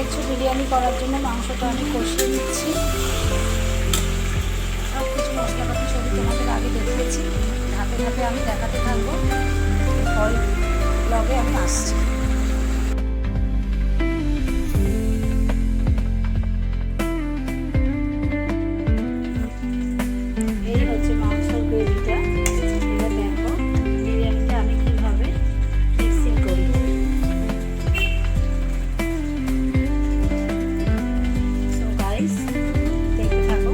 কিছু বিরিয়ানি করার জন্য মাংসটা আমি কষিয়ে নিচ্ছি। সব কিছু মশলাপাতি ছবি তোমাদের আগে দেখিয়েছি, ধাপে ধাপে আমি দেখাতে থাকবো। পরের ব্লগে আমি আসছি। এই হচ্ছে মাংসের গ্রেভিটা। এবার দেখো বিরিয়ানিটা আমি কীভাবে মিক্সিং করি। সো গাইস দেখতে থাকো।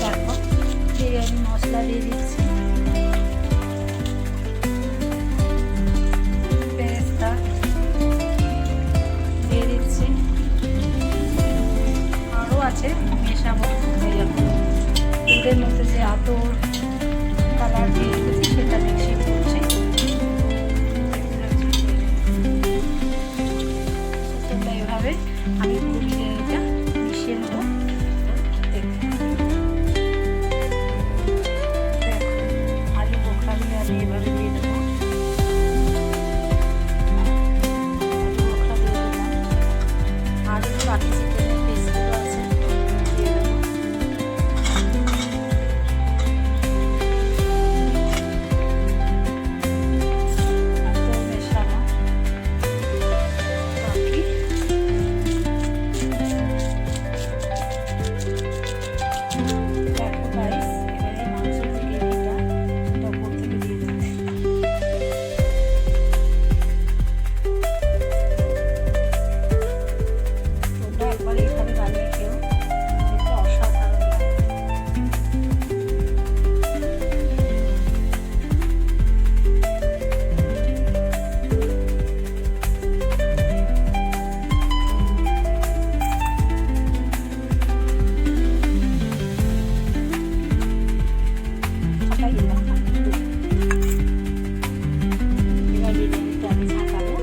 দেখো বিরিয়ানি মশলা দিয়ে দিচ্ছি, পেস্তা দিয়ে দিচ্ছি, আরও আছে মেশাবো। দুধের মধ্যে যে আতর কালার দিয়ে রেখেছি সেটা মিক্সিং করছি। তোমরা এভাবে আমি পুরো বিরিয়ানিটা মিশিয়ে নেবো। আলু বোখরা দিয়ে আমি এভাবে দিয়ে দেবো। আলু বোখরা দিয়ে দিলাম, আর একটু বাকি চিকেনের পিসগুলো আছে দিয়ে দেবো। মেশানো বাকি। দেখো গাইস এবারে মাংসের যে গ্রেভিটা এটা উপর থেকে দিয়ে দেবো। তোমরা একবার এইভাবে বানিয়ে খেও, দেখতে অসাধারণ লাগে। ছাকাই দিলাম। এবার বিরিয়ানিটা আমি ছাকাবো,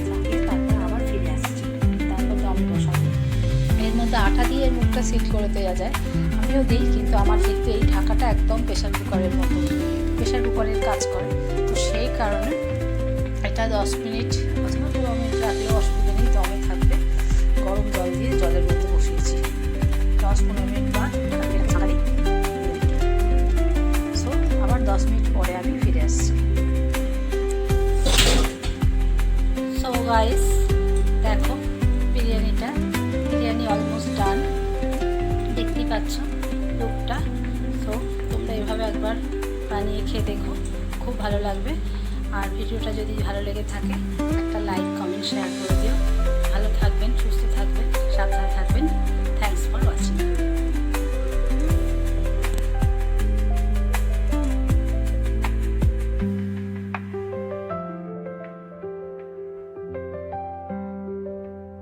ছাকিয়ে তারপর আবার ফিরে আসছি, তারপর দম বসাবো। এর মধ্যে আটা দিয়ে এর মুখটা সিল করে দেওয়া যায়, আমিও দিই, কিন্তু আমার কিন্তু এই ঢাকাটা একদম প্রেশার কুকারের মতো, প্রেশার কুকারের কাজ করে। তো সেই কারণে এটা 10 মিনিট অথবা 15 মিনিট রাখলেও অসুবিধা নেই, দমে থাকবে। গরম জল দিয়ে জলের মধ্যে বসিয়েছি, 10-15 মিনিট বাদ ছাড়াই। সো আবার 10 মিনিট পরে আমি ফিরে আসছি। সো গাইস দেখো বিরিয়ানি অলমোস্ট ডান, দেখতেই পাচ্ছ লুকটা। সো তোমরা এভাবে একবার বানিয়ে খেয়ে দেখো, খুব ভালো লাগবে। আর ভিডিওটা যদি ভালো লেগে থাকে একটা লাইক কমেন্ট শেয়ার করে দিও। ভালো থাকবেন, সুস্থ থাকবেন, সাবধানে থাকবেন। Thanks for watching.